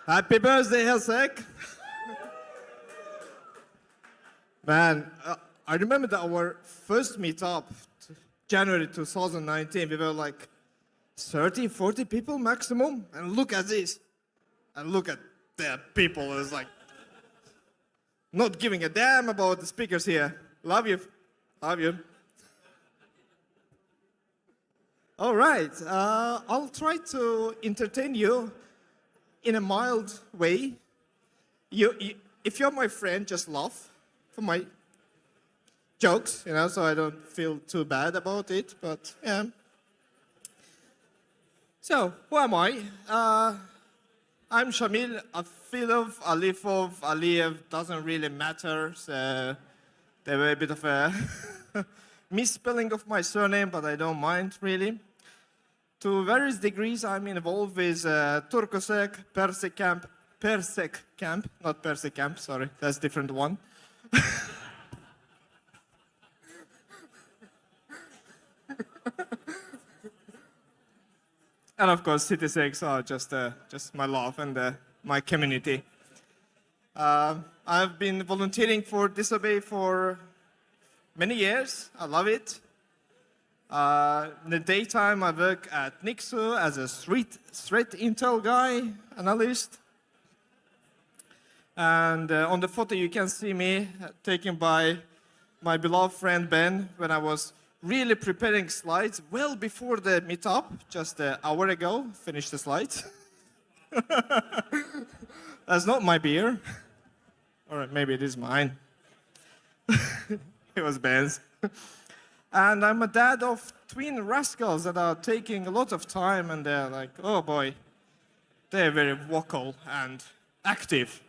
Happy birthday, HelSec! Man, I remember that our first meetup, January 2019, we were like 30, 40 people maximum. And look at this. And look at the people. It's like not giving a damn about the speakers here. Love you. Love you. All right. I'll try to entertain you in a mild way. If you're my friend, just laugh for my jokes, so I don't feel too bad about it. But yeah. So, who am I? I'm Shamil Alifov. Aliyev doesn't really matter. So there were a bit of a misspelling of my surname, but I don't mind really. To various degrees, I'm involved with Turkosec, Persec Camp, not Persec Camp, sorry, that's a different one. And of course, CitySecs are just my love and my community. I've been volunteering for Disobey for many years. I love it. In the daytime, I work at Nixu as a threat intel guy, analyst. And on the photo, you can see me taken by my beloved friend Ben when I was really preparing slides well before the meetup, just an hour ago, finished the slides. That's not my beer. Or maybe it is mine. It was Ben's. And I'm a dad of twin rascals that are taking a lot of time, and they're like, oh boy, they're very vocal and active.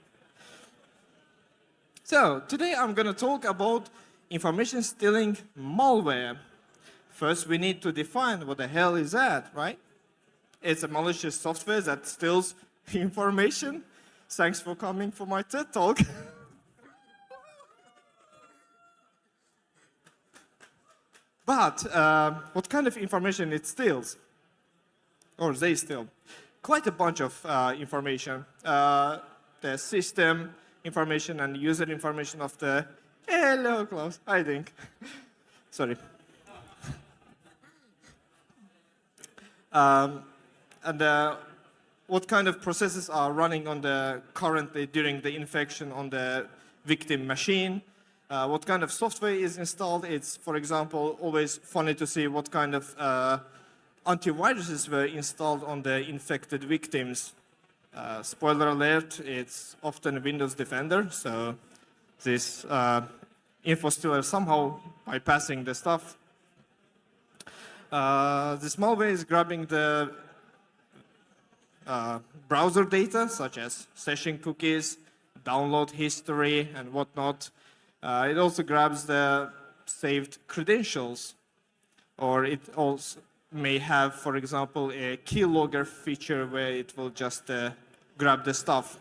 So today I'm going to talk about information stealing malware. First, we need to define what the hell is that, right? It's a malicious software that steals information. Thanks for coming for my TED Talk. But what kind of information it steals? Or they steal? Quite a bunch of information. The system information and user information of the... Hello, Klaus. I think. Sorry. And what kind of processes are running on currently during the infection on the victim machine? What kind of software is installed? It's, for example, always funny to see what kind of antiviruses were installed on the infected victims. Spoiler alert, it's often Windows Defender, so this infostealer somehow bypassing the stuff. This malware is grabbing the browser data, such as session cookies, download history, and whatnot. It also grabs the saved credentials, or it also may have, for example, a keylogger feature where it will just grab the stuff.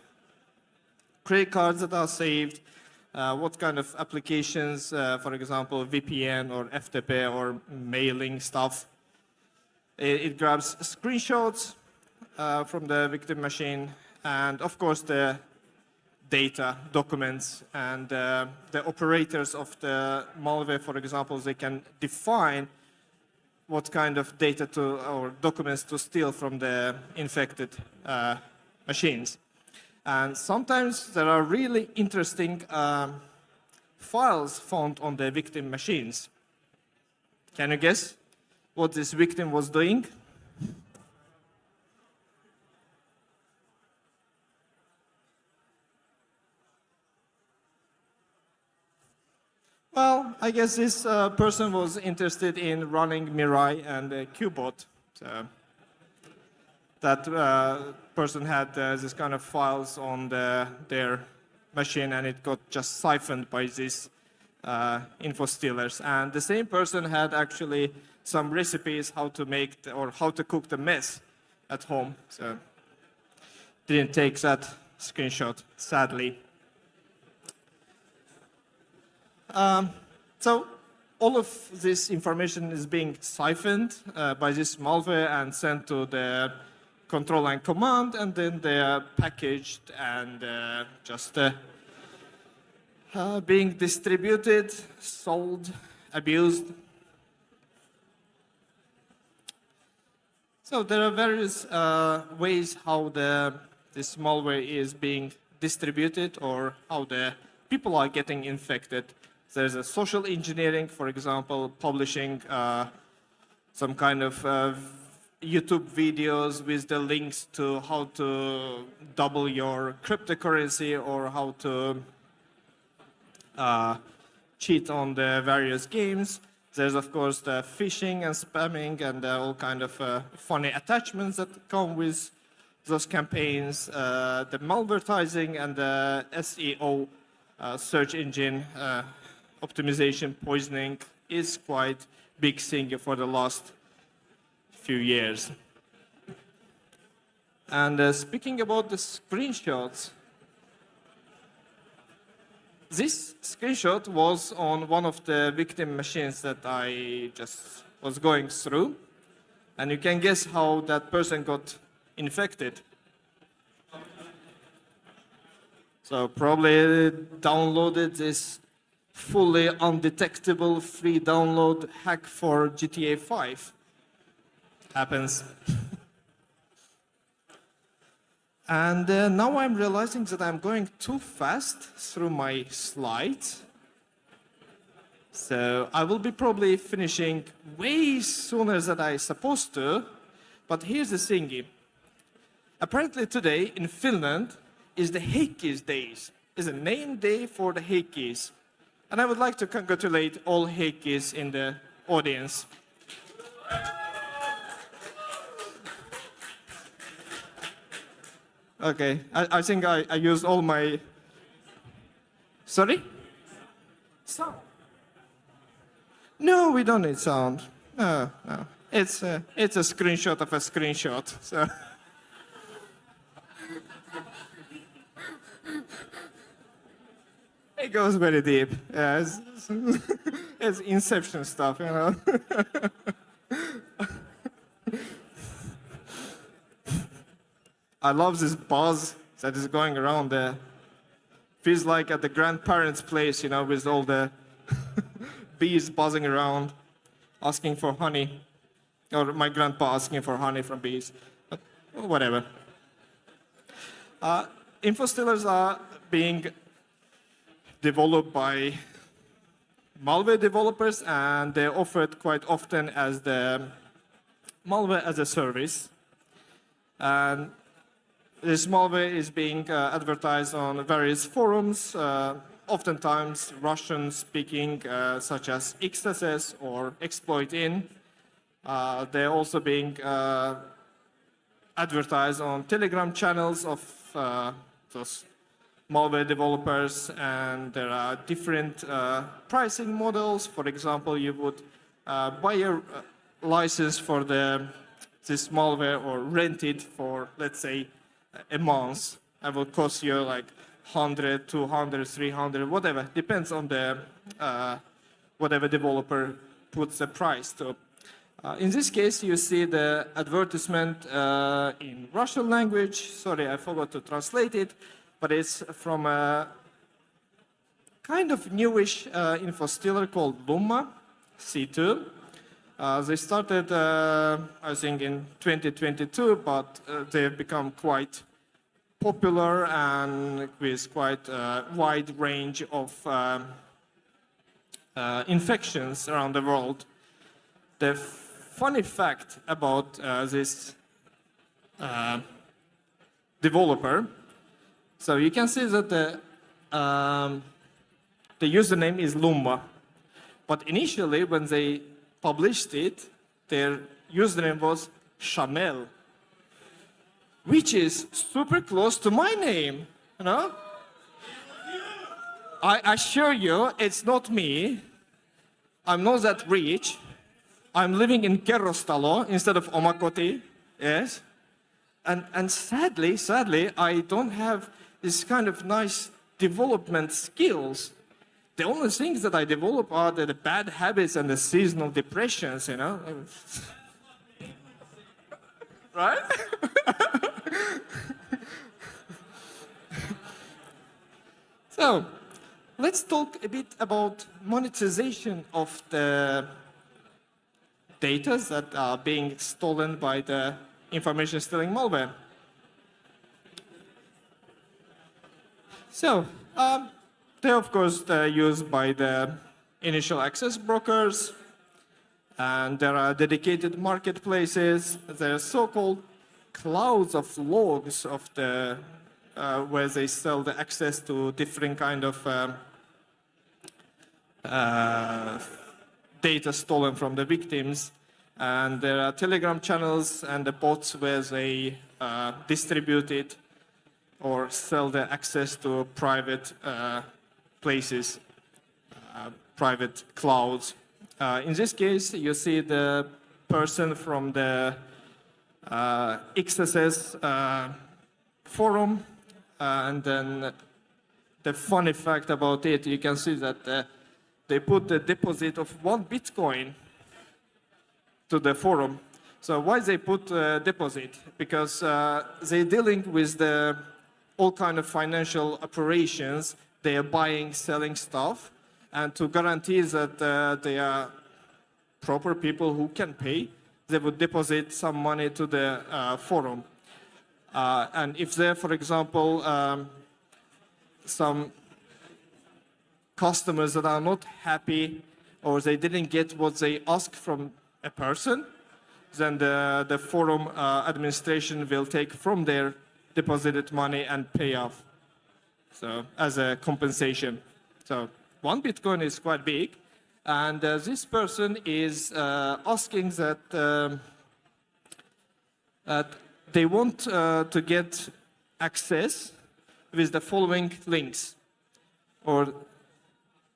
Credit cards that are saved, what kind of applications, for example, VPN or FTP or mailing stuff. It grabs screenshots from the victim machine, and of course the data, documents, and the operators of the malware, for example, they can define what kind of data or documents to steal from the infected machines. And sometimes there are really interesting files found on the victim machines. Can you guess what this victim was doing? Well, I guess this person was interested in running Mirai and Qbot. So that person had this kind of files on their machine, and it got just siphoned by these infostealers. And the same person had actually some recipes how to make or how to cook the mess at home. So didn't take that screenshot, sadly. So all of this information is being siphoned by this malware and sent to the control and command, and then they are packaged and just being distributed, sold, abused. So there are various ways how this malware is being distributed or how the people are getting infected. There's a social engineering, for example, publishing some kind of YouTube videos with the links to how to double your cryptocurrency or how to cheat on the various games. There's, of course, the phishing and spamming and all kind of funny attachments that come with those campaigns. The malvertising and the SEO, search engine optimization poisoning, is quite big thing for the last few years. And speaking about the screenshots, this screenshot was on one of the victim machines that I just was going through. And you can guess how that person got infected. So probably downloaded this fully undetectable free download hack for GTA 5. Happens. And now I'm realizing that I'm going too fast through my slides. So I will be probably finishing way sooner than I'm supposed to. But here's the thingy. Apparently today in Finland is the Heikki's Days. It's a name day for the Heikki's. And I would like to congratulate all Heikki's in the audience. Okay, I think I used all my... Sorry? Sound? No, we don't need sound. No. It's a screenshot of a screenshot. So. It goes very deep. Yeah, it's Inception stuff, you know. I love this buzz that is going around there. Feels like at the grandparents' place, you know, with all the bees buzzing around, asking for honey. Or my grandpa asking for honey from bees. But whatever. Infostealers are being developed by malware developers, and they're offered quite often as the malware as a service. And this malware is being advertised on various forums, oftentimes Russian-speaking, such as XSS or Exploit-in. They're also being advertised on Telegram channels of those malware developers, and there are different pricing models. For example, you would buy a license for this malware or rent it for, let's say, a month. It will cost you like 100, 200, 300, whatever. Depends on the whatever developer puts the price to. In this case, you see the advertisement in Russian language. Sorry, I forgot to translate it, but it's from a kind of newish infostealer called Lumma C2. They started, I think, in 2022, but they've become quite popular and with quite a wide range of infections around the world. The funny fact about this developer, so you can see that the username is Lumma, but initially when they published it, their username was Shamil, which is super close to my name, you know? I assure you, it's not me. I'm not that rich. I'm living in Kerrostalo instead of Omakoti, yes? And sadly, I don't have this kind of nice development skills. The only things that I develop are the bad habits and the seasonal depressions, you know? right? So, let's talk a bit about monetization of the data that are being stolen by the information stealing malware. So, they're of course used by the initial access brokers, and there are dedicated marketplaces. There are so-called clouds of logs of the where they sell the access to different kind of data stolen from the victims. And there are Telegram channels and the bots where they distribute it or sell the access to private places, private clouds. In this case, you see the person from the XSS forum, and then the funny fact about it, you can see that they put the deposit of 1 Bitcoin to the forum. So why they put deposit? Because they're dealing with all kind of financial operations. They are buying, selling stuff, and to guarantee that they are proper people who can pay, they would deposit some money to the forum. And if there, for example, some customers that are not happy or they didn't get what they asked from a person, then the forum administration will take from their deposited money and pay off, so as a compensation. So 1 Bitcoin is quite big, and this person is asking that they want to get access with the following links, or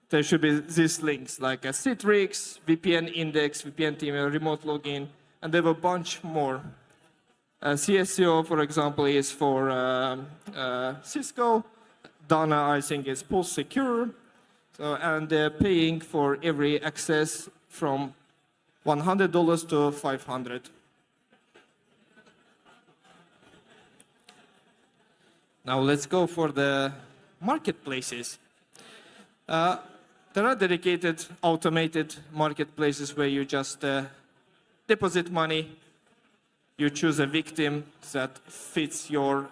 there should be these links like a Citrix, VPN index, VPN team, remote login, and there were a bunch more. CSCO, for example, is for Cisco. Dana, I think, is Pulse Secure. So, and they're paying for every access from $100 to $500. Now let's go for the marketplaces. There are dedicated, automated marketplaces where you just deposit money, you choose a victim that fits your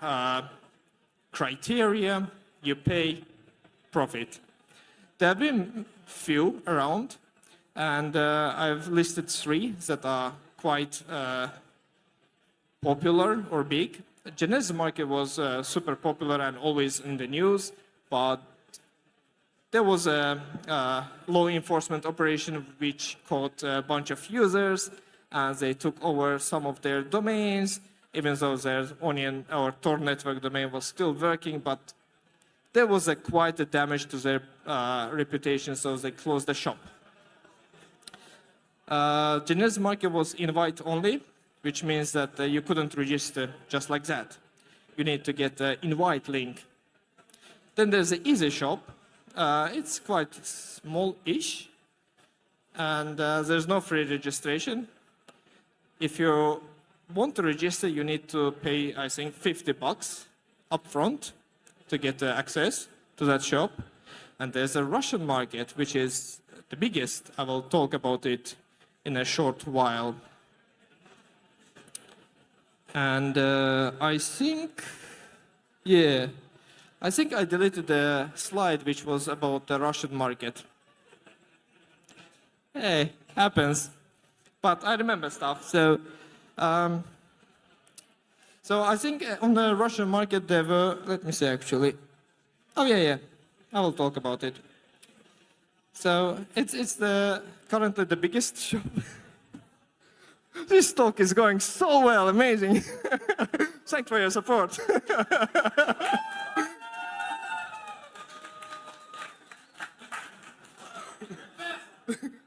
criteria, you pay, profit. There have been few around, and I've listed 3 that are quite popular or big. Genesis Market was super popular and always in the news, but there was a law enforcement operation which caught a bunch of users, and they took over some of their domains, even though their Onion or Tor network domain was still working, but there was quite a damage to their reputation, so they closed the shop. Genesis Market was invite only, which means that you couldn't register just like that. You need to get an invite link. Then there's the Easy Shop. It's quite small-ish, and there's no free registration. If you want to register, you need to pay, I think, $50 upfront to get access to that shop. And there's a Russian market, which is the biggest. I will talk about it in a short while. And I think I deleted the slide which was about the Russian market. Hey, happens. But I remember stuff. So I think on the Russian market there were, let me see actually. Oh yeah, I will talk about it. So it's currently the biggest shop. This talk is going so well, amazing. Thanks for your support.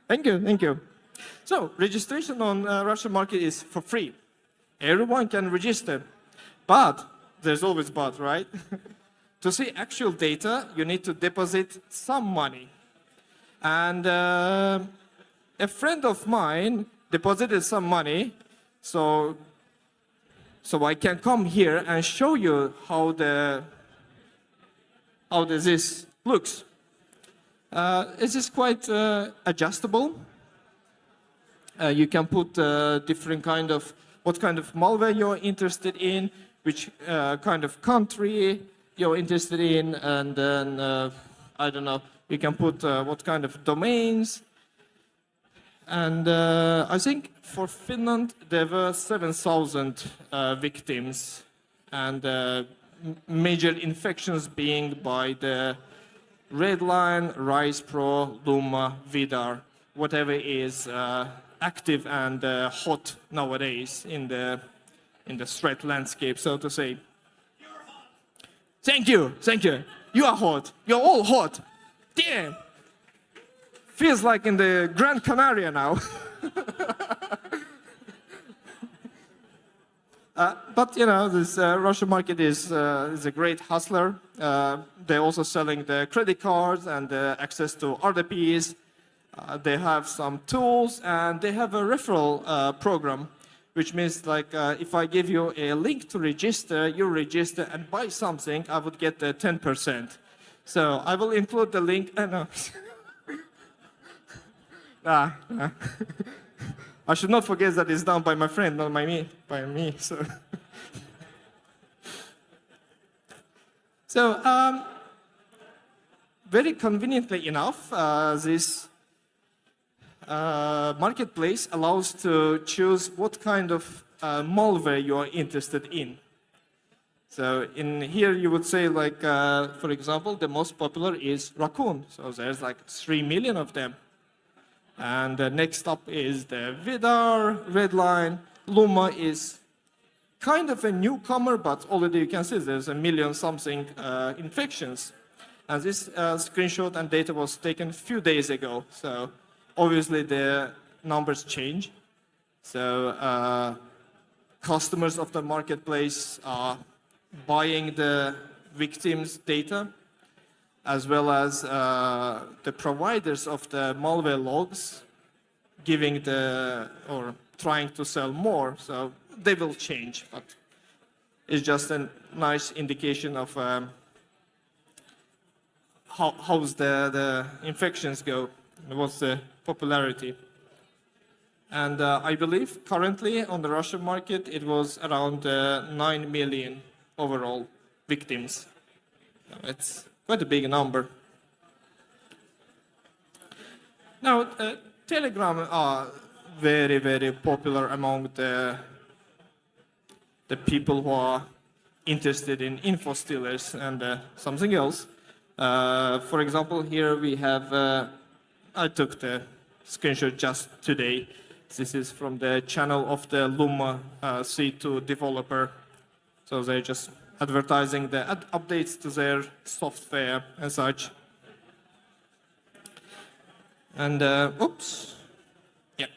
Thank you. So, registration on Russian market is for free. Everyone can register. But, there's always but, right? To see actual data, you need to deposit some money. And a friend of mine deposited some money, so So I can come here and show you how this looks. It is quite adjustable. You can put different kind of what kind of malware you're interested in, which kind of country you're interested in, and then I don't know. You can put what kind of domains. And I think for Finland there were 7,000 victims, and major infections being by the Redline, Rise Pro, Luma, Vidar, whatever is active and hot nowadays in the threat landscape, so to say. Thank you, thank you. You are hot. You're all hot. Damn. Feels like in the Gran Canaria now. But you know, this Russian market is a great hustler. They're also selling the credit cards and access to RDPs. They have some tools and they have a referral program, which means like if I give you a link to register, you register and buy something, I would get 10%. So I will include the link. No. I should not forget that it's done by my friend, not by me. So very conveniently enough, this marketplace allows to choose what kind of malware you are interested in. So in here you would say like, for example, the most popular is Raccoon. So there's like 3 million of them. And next up is the Vidar, Redline. Luma is kind of a newcomer, but already you can see there's 1 million something infections. And this screenshot and data was taken a few days ago. So obviously the numbers change. So customers of the marketplace are buying the victims' data, as well as the providers of the malware logs giving or trying to sell more. So they will change, but it's just a nice indication of how's the infections go, and what's the popularity. And I believe currently on the Russian market, it was around 9 million overall victims. So it's quite a big number. Now, Telegram are very, very popular among the people who are interested in infostealers and something else. For example, here we have, I took the screenshot just today. This is from the channel of the Luma C2 developer. So they're just advertising the updates to their software and such. And oops, yeah.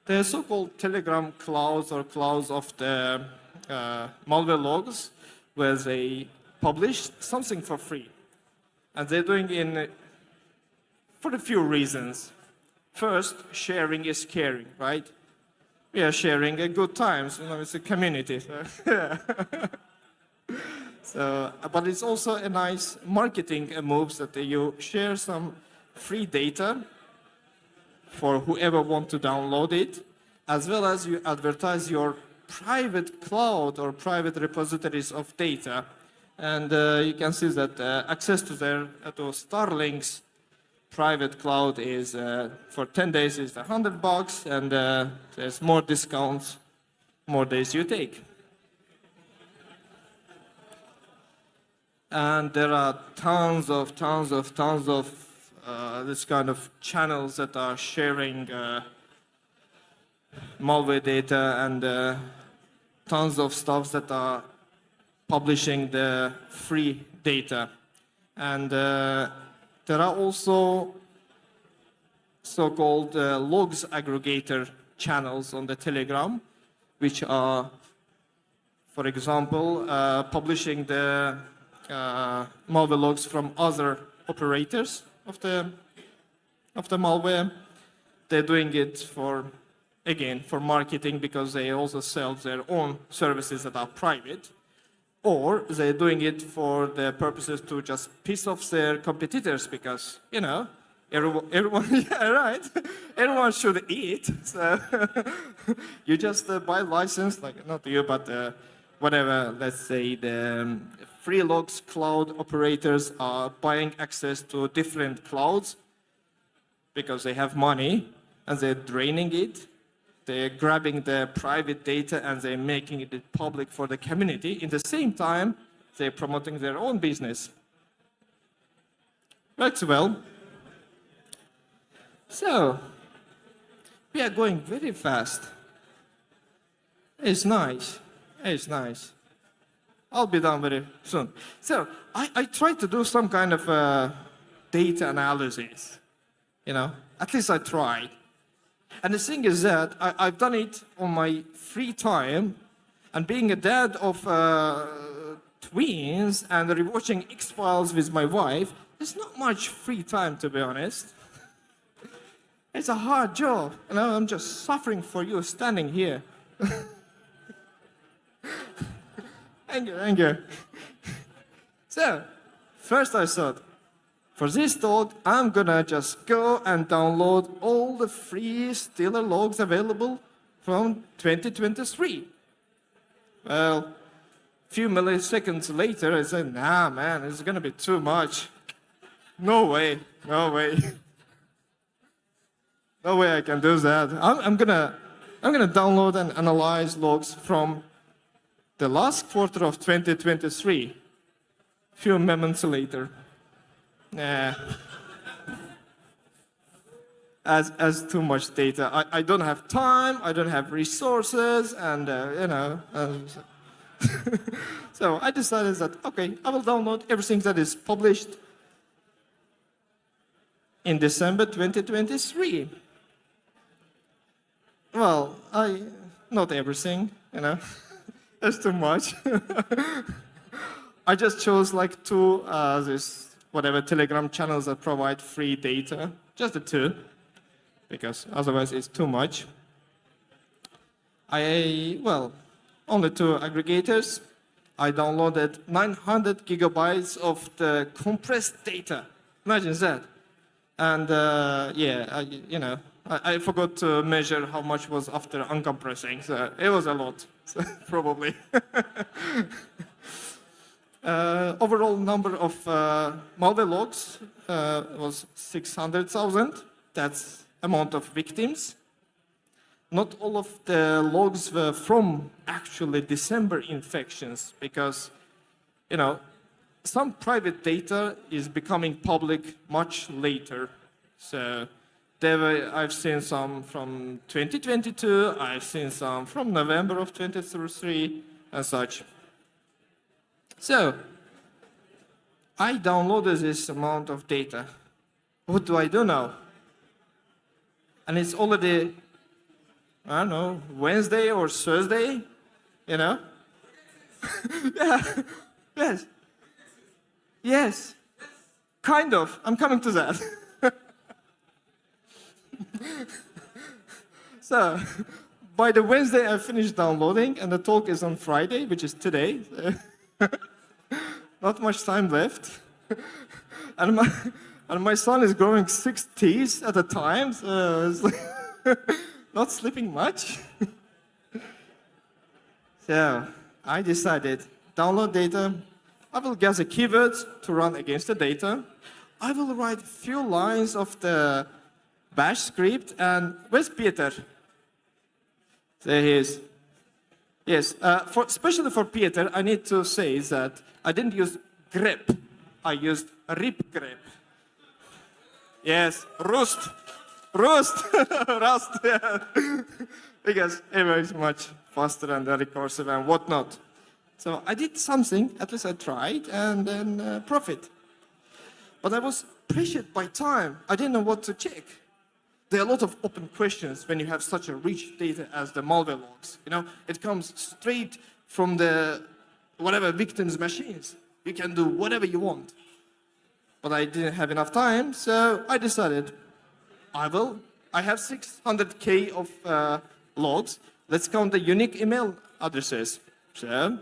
The so-called Telegram clouds or clouds of the malware logs, where they publish something for free. And they're doing it for a few reasons. First, sharing is caring, right? We are sharing a good times, you know, it's a community. So, but it's also a nice marketing move that you share some free data for whoever wants to download it, as well as you advertise your private cloud or private repositories of data. And you can see that access to Starlink's private cloud is for 10 days is $100, and there's more discounts, more days you take. And there are tons of this kind of channels that are sharing malware data, and tons of stuff that are publishing the free data. And there are also so-called logs aggregator channels on the Telegram, which are, for example, publishing the malware logs from other operators of the malware. They're doing it for again, for marketing because they also sell their own services that are private, or they're doing it for the purposes to just piss off their competitors because, everyone yeah, right. Everyone should eat. So you just buy license, like not you, but whatever, let's say the Freelogs cloud operators are buying access to different clouds because they have money and they're draining it. They're grabbing the private data and they're making it public for the community. In the same time, they're promoting their own business. Works well. So, we are going very fast. It's nice. It's nice. I'll be done very soon. So, I tried to do some kind of data analysis. At least I tried. And the thing is that I've done it on my free time, and being a dad of twins and rewatching X-Files with my wife, there's not much free time, to be honest. It's a hard job. I'm just suffering for you standing here. Anger. So, first I thought, for this talk, I'm gonna just go and download all the free Stealer logs available from 2023. Well, a few milliseconds later, I said, nah, man, it's gonna be too much. No way. No way I can do that. I'm gonna download and analyze logs from the last quarter of 2023. Few moments later. Nah. As too much data. I don't have time, I don't have resources, and so I decided that, okay, I will download everything that is published in December 2023. Well, not everything, That's too much. I just chose like two, Telegram channels that provide free data. Just the two, because otherwise it's too much. Only two aggregators. I downloaded 900 gigabytes of the compressed data. Imagine that. And I forgot to measure how much was after uncompressing, so it was a lot, so probably. Overall number of malware logs was 600,000. That's amount of victims. Not all of the logs were from actually December infections because, some private data is becoming public much later. So I've seen some from 2022, I've seen some from November of 2023 and such. So I downloaded this amount of data. What do I do now? And it's already, I don't know, Wednesday or Thursday, Yeah. Yes. Kind of. I'm coming to that. So, by the Wednesday, I finished downloading, and the talk is on Friday, which is today. Not much time left. And my son is growing 6 teeth at a time, so it's like not sleeping much. So, I decided, download data. I will gather keywords to run against the data. I will write a few lines of the bash script, and where's Peter? There he is. Yes, especially for Peter, I need to say that I didn't use grep, I used rip grep. Yes, rust, Rust, yeah. Because everything is much faster and recursive and whatnot. So I did something, at least I tried, and then profit. But I was pressured by time. I didn't know what to check. There are a lot of open questions when you have such a rich data as the malware logs. You know, it comes straight from the whatever victims' machines. You can do whatever you want. But I didn't have enough time, so I decided I have 600K of logs. Let's count the unique email addresses. So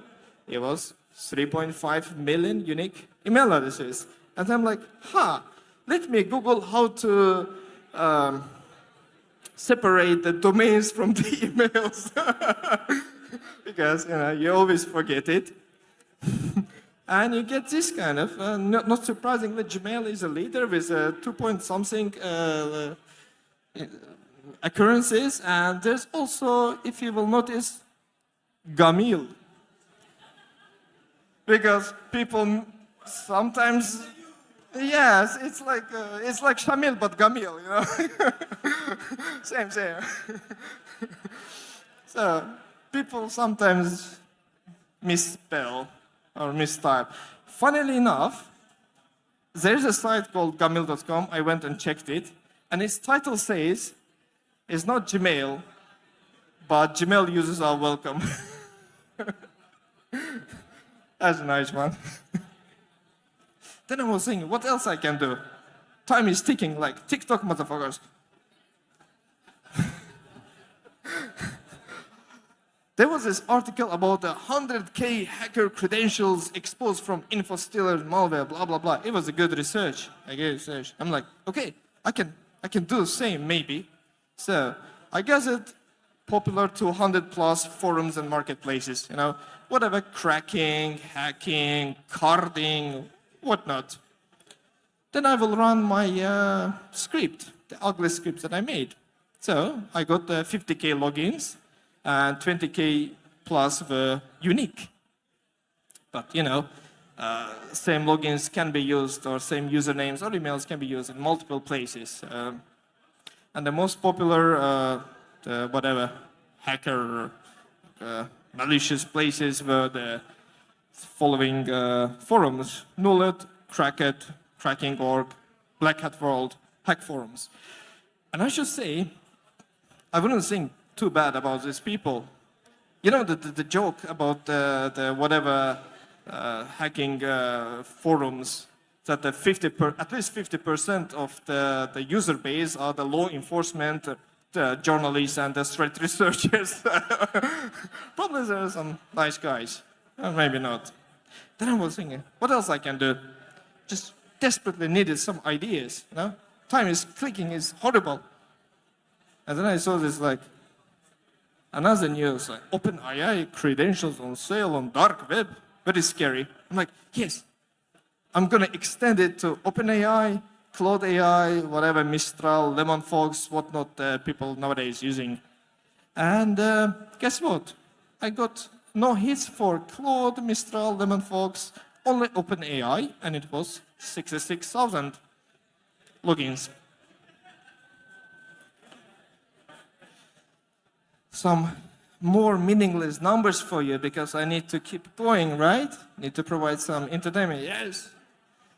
it was 3.5 million unique email addresses. And I'm like, let me Google how to separate the domains from the emails. Because you always forget it. And you get this kind of, not surprisingly, Gmail is a leader with 2 point something occurrences. And there's also, if you will notice, Gamil. Because people sometimes, yes, it's like Shamil, but Gamil, same. So people sometimes misspell or mistype. Funnily enough, there's a site called gamil.com. I went and checked it, and its title says, it's not Gmail, but Gmail users are welcome. That's a nice one. Then I was thinking, what else I can do? Time is ticking like TikTok, motherfuckers. There was this article about 100K hacker credentials exposed from infostealers malware, blah, blah, blah. It was a good research. I'm like, okay, I can do the same, maybe. So I guess it popular 200 plus forums and marketplaces, whatever, cracking, hacking, carding, whatnot. Then I will run my script, the ugly script that I made. So I got 50K logins and 20K plus were unique. But same logins can be used, or same usernames or emails can be used in multiple places. And the most popular, hacker, malicious places were the following forums: Nullet, Crackit, Cracking.org, Black Hat World, Hack Forums. And I should say, I wouldn't think too bad about these people. The joke about the whatever hacking forums, that at least 50% of the user base are the law enforcement, the journalists, and the threat researchers. Probably there are some nice guys, or maybe not. Then I was thinking, what else I can do? Just desperately needed some ideas. Time is clicking, is horrible. And then I saw this another news, OpenAI credentials on sale on dark web. Very scary. I'm like, yes, I'm gonna extend it to OpenAI, Claude AI, whatever, Mistral, Lemon Fox, whatnot people nowadays using. And guess what? I got no hits for Claude, Mistral, Lemon Fox, only OpenAI, and it was 66,000 logins. Some more meaningless numbers for you, because I need to keep going, right? Need to provide some entertainment, yes.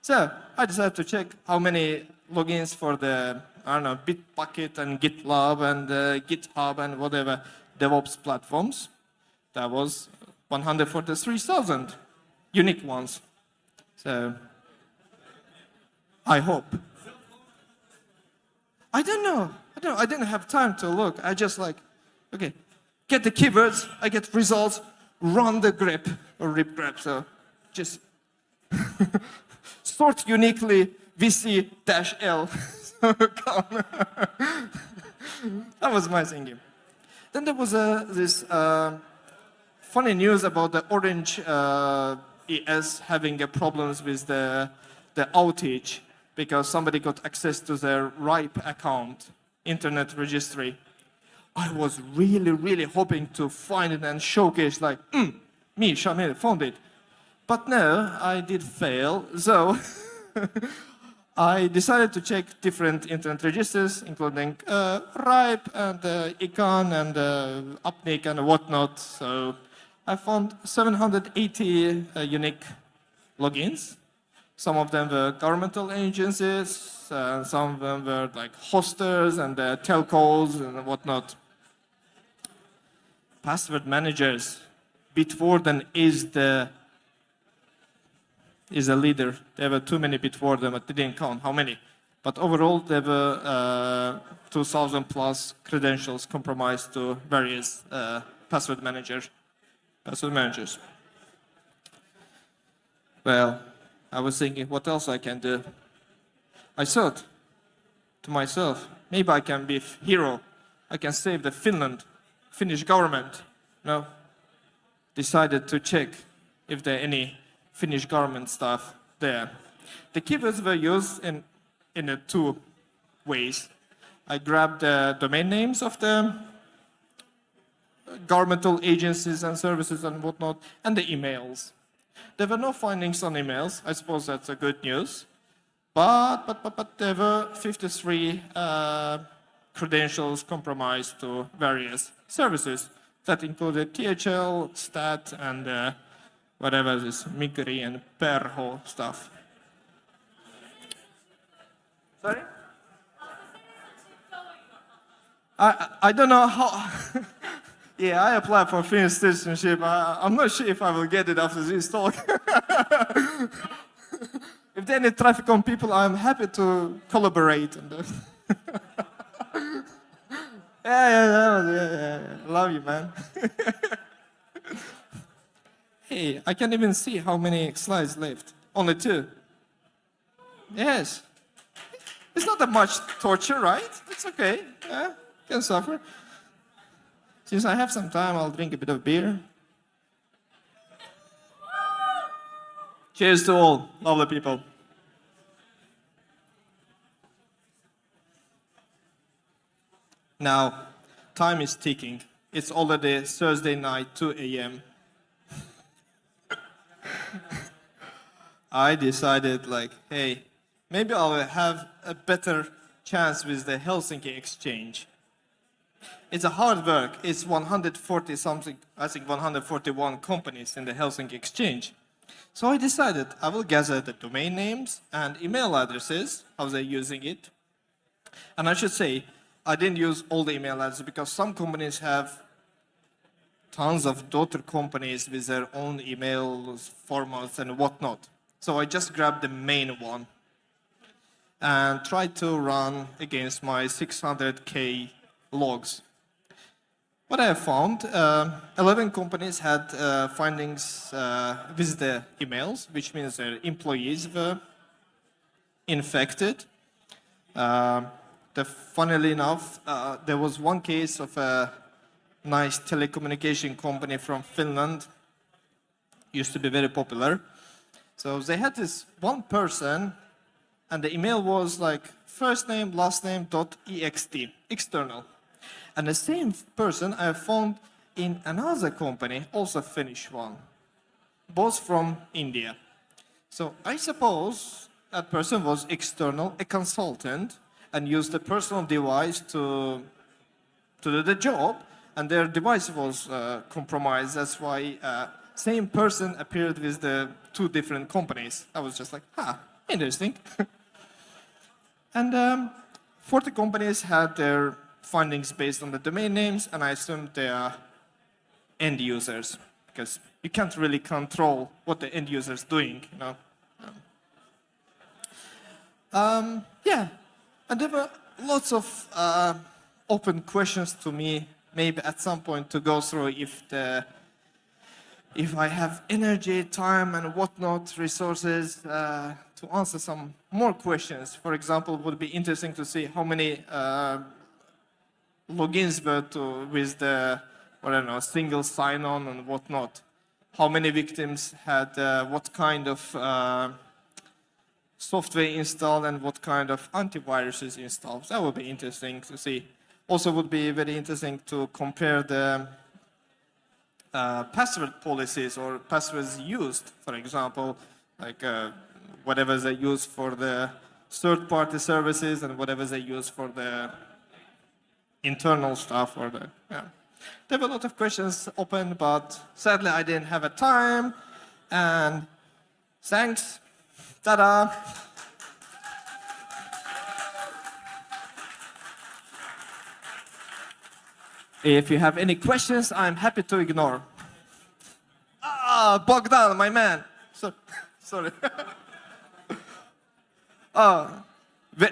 So I decided to check how many logins for the, Bitbucket and GitLab and GitHub and whatever DevOps platforms. That was 143,000 unique ones. So I hope. I don't know. I didn't have time to look. I just okay, get the keywords, I get results, run the grep or rip grep. So just sort uniquely VC-L. That was my thinking. Then there was this funny news about the Orange ES having problems with the outage because somebody got access to their RIPE account, internet registry. I was really, really hoping to find it and showcase me, Shamil, found it. But no, I did fail. So I decided to check different internet registers, including RIPE and Econ and Upnik and whatnot. So I found 780 unique logins. Some of them were governmental agencies, some of them were hosters and telcos and whatnot. Password managers. Bitwarden is the leader. There were too many Bitwarden, but they didn't count how many. But overall, there were 2,000 plus credentials compromised to various password managers. Well, I was thinking, what else I can do? I thought to myself, maybe I can be a hero. I can save the Finnish government. No, decided to check if there are any Finnish government staff there. The keywords were used in two ways. I grabbed the domain names of the governmental agencies and services and whatnot, and the emails. There were no findings on emails. I suppose that's a good news. But there were 53 credentials compromised to various services. That included THL, STAT, and whatever this Migri and Perho stuff. Sorry? I don't know how... Yeah, I applied for Finnish citizenship. I'm not sure if I will get it after this talk. If there are any Trafficon people, I'm happy to collaborate. Yeah. Love you, man. Hey, I can't even see how many slides left. Only 2. Yes. It's not that much torture, right? It's okay. Yeah, can suffer. Since I have some time, I'll drink a bit of beer. Cheers to all lovely people. Now, time is ticking. It's already Thursday night, 2 a.m. I decided, like, hey, maybe I'll have a better chance with the Helsinki exchange. It's a hard work. It's 140 something, I think 141 companies in the Helsinki exchange. So I decided I will gather the domain names and email addresses, how they're using it. And I should say, I didn't use all the email addresses because some companies have tons of daughter companies with their own email formats and whatnot. So I just grabbed the main one and tried to run against my 600K logs. What I have found, 11 companies had findings with the emails, which means their employees were infected. Funnily enough, there was one case of a nice telecommunication company from Finland, used to be very popular. So they had this one person, and the email was like first name, last name, .ext, external. And the same person I found in another company, also Finnish one, both from India. So I suppose that person was external, a consultant, and used a personal device to do the job, and their device was compromised. That's why same person appeared with the 2 different companies. I was just like, interesting. And 40 companies had their findings based on the domain names, and I assumed they are end users, because you can't really control what the end user is doing, you know. Yeah, and there were lots of open questions to me, maybe at some point to go through if I have energy, time, and whatnot, resources to answer some more questions. For example, it would be interesting to see how many logins were with the, I don't know, single sign-on and whatnot. How many victims had what kind of software installed and what kind of antiviruses installed. That would be interesting to see. Also would be very interesting to compare the password policies or passwords used, for example, like whatever they use for the third-party services and whatever they use for the internal stuff or the, yeah. There were a lot of questions open, but sadly I didn't have a time. And thanks. Ta-da. If you have any questions, I'm happy to ignore. Bogdan, my man. Sorry.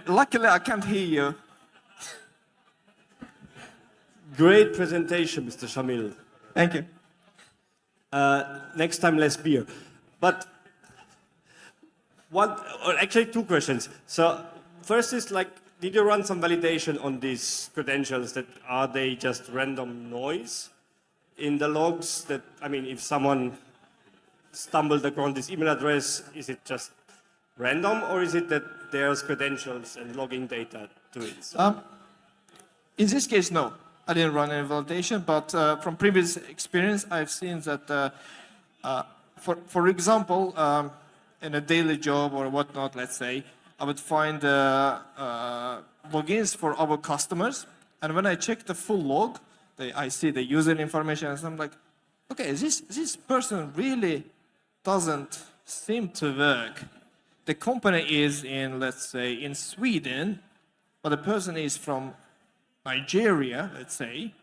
Luckily, I can't hear you. Great presentation, Mr. Shamil. Thank you. Next time, less beer. But actually, two questions. So first is like, did you run some validation on these credentials? That are they just random noise in the logs? That I mean, if someone stumbled upon this email address, is it just random, or is it that there's credentials and logging data to it? In this case, no. I didn't run any validation, but from previous experience, I've seen that, for example, in a daily job or whatnot, let's say, I would find logins for our customers, and when I check the full log, I see the user information, and I'm like, okay, this person really doesn't seem to work. The company is in, let's say, in Sweden, but the person is from Nigeria, let's say,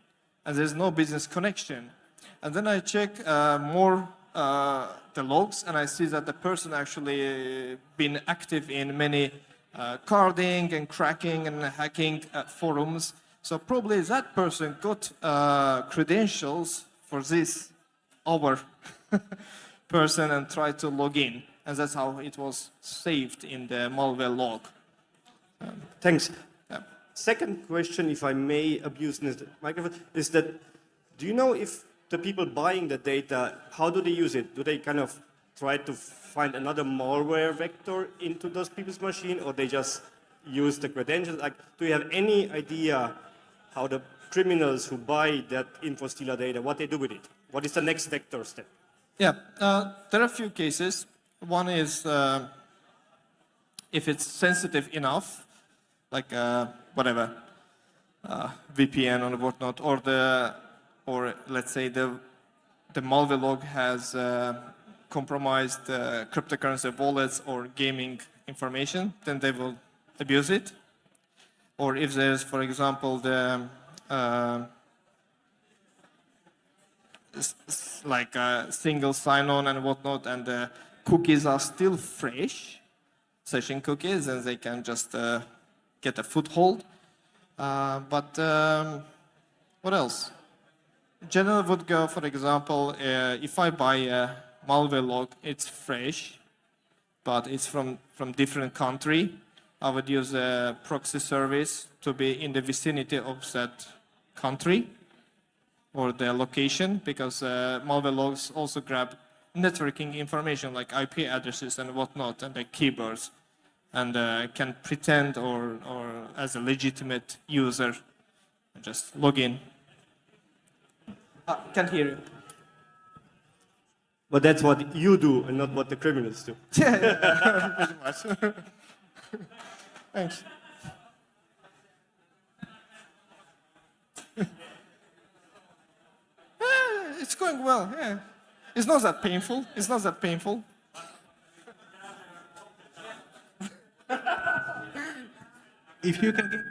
and there's no business connection. And then I check more the logs, and I see that the person actually been active in many carding and cracking and hacking forums. So probably that person got credentials for this other person and tried to log in, and that's how it was saved in the malware log. Thanks. Second question, if I may abuse this microphone, is that, do you know if the people buying the data, how do they use it? Do they kind of try to find another malware vector into those people's machine, or they just use the credentials? Like, do you have any idea how the criminals who buy that infostealer data, what they do with it? What is the next vector step? Yeah, there are a few cases. One is if it's sensitive enough, like whatever, VPN or whatnot, or let's say the malware log has compromised cryptocurrency wallets or gaming information, then they will abuse it. Or if there's, for example, the like single sign-on and whatnot, and the cookies are still fresh, session cookies, and they can just get a foothold. But what else? General would go, for example, if I buy a malware log, it's fresh, but it's from different country. I would use a proxy service to be in the vicinity of that country or the location, because malware logs also grab networking information like IP addresses and whatnot, and the keywords, and can pretend or as a legitimate user just log in. Can't hear you. But that's what you do and not what the criminals do. Yeah, pretty much. Thanks. It's going well, yeah. It's not that painful. It's not that painful. If you can get...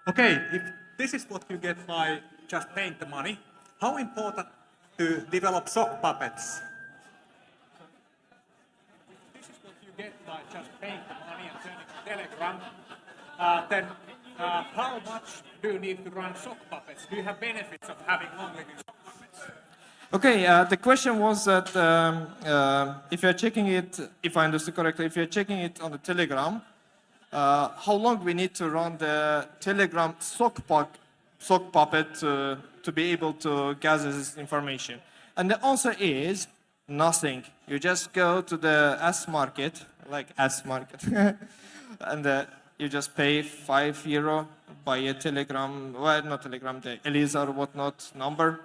Okay, if this is what you get by just paying the money, how important to develop sock puppets? This is what you get by just paying the money and turning to Telegram. Then how much do you need to run sock puppets? Do you have benefits of having long-living sock puppets? Okay, the question was that if you're checking it, if I understood correctly, if you're checking it on the Telegram, how long we need to run the Telegram sock puppet to be able to gather this information? And the answer is nothing. You just go to the S market, like S market, and you just pay €5, buy a Telegram, well, not Telegram, the ELISA or whatnot number.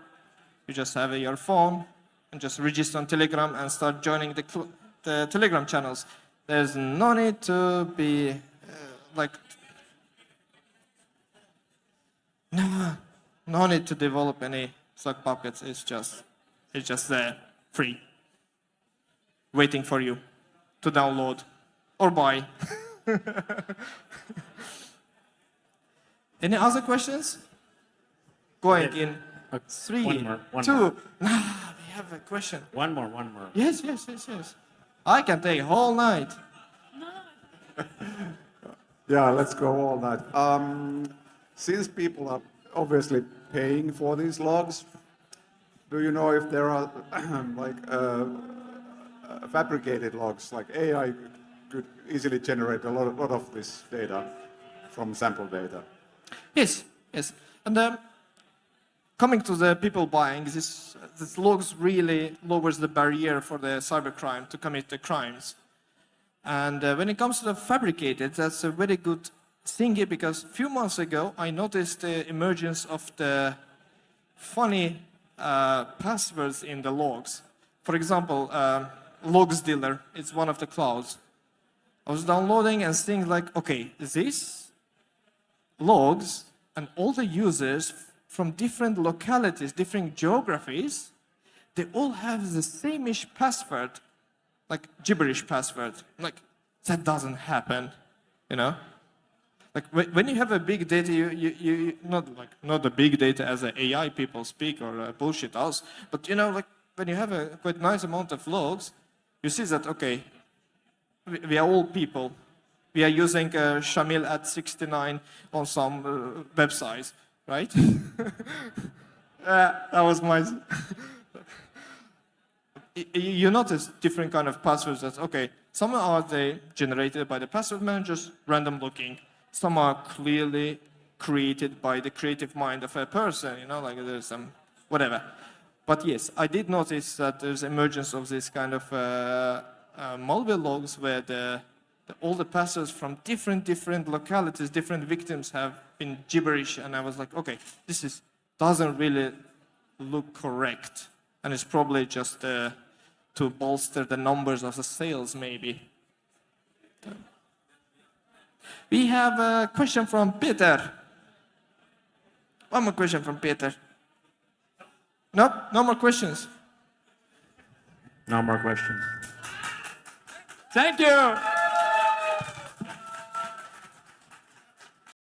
You just have your phone and just register on Telegram and start joining the Telegram channels. There's no need to be no need to develop any sock puppets. It's just there, free, waiting for you to download or buy. Any other questions? going Okay. in Okay. 3, One 2. more. We have a question. One more. Yes. I can take whole night. Yeah, let's go all night. Since people are obviously paying for these logs, do you know if there are like fabricated logs, like AI could easily generate a lot of this data from sample data? Yes. And coming to the people buying, this logs really lowers the barrier for the cybercrime to commit the crimes. And when it comes to the fabricated, that's a very good thing here, because a few months ago I noticed the emergence of the funny passwords in the logs. For example, logs dealer, it's one of the clouds. I was downloading and seeing like, okay, these logs and all the users from different localities, different geographies, they all have the same-ish password, like gibberish password. Like, that doesn't happen, you know? Like when you have a big data, you not the big data as the AI people speak or bullshit us, but you know, like when you have a quite nice amount of logs, you see that, okay, we are all people. We are using Shamil at 69 on some websites, right? That was my... You notice different kind of passwords. That okay, some are they generated by the password managers, random looking. Some are clearly created by the creative mind of a person. You know, like there's some whatever. But yes, I did notice that there's emergence of this kind of malware logs where all the passwords from different localities, different victims have been gibberish, and I was like, okay, this doesn't really look correct, and it's probably just to bolster the numbers of the sales, maybe. We have a question from Peter. One more question from Peter. No more questions. No more questions. Thank you.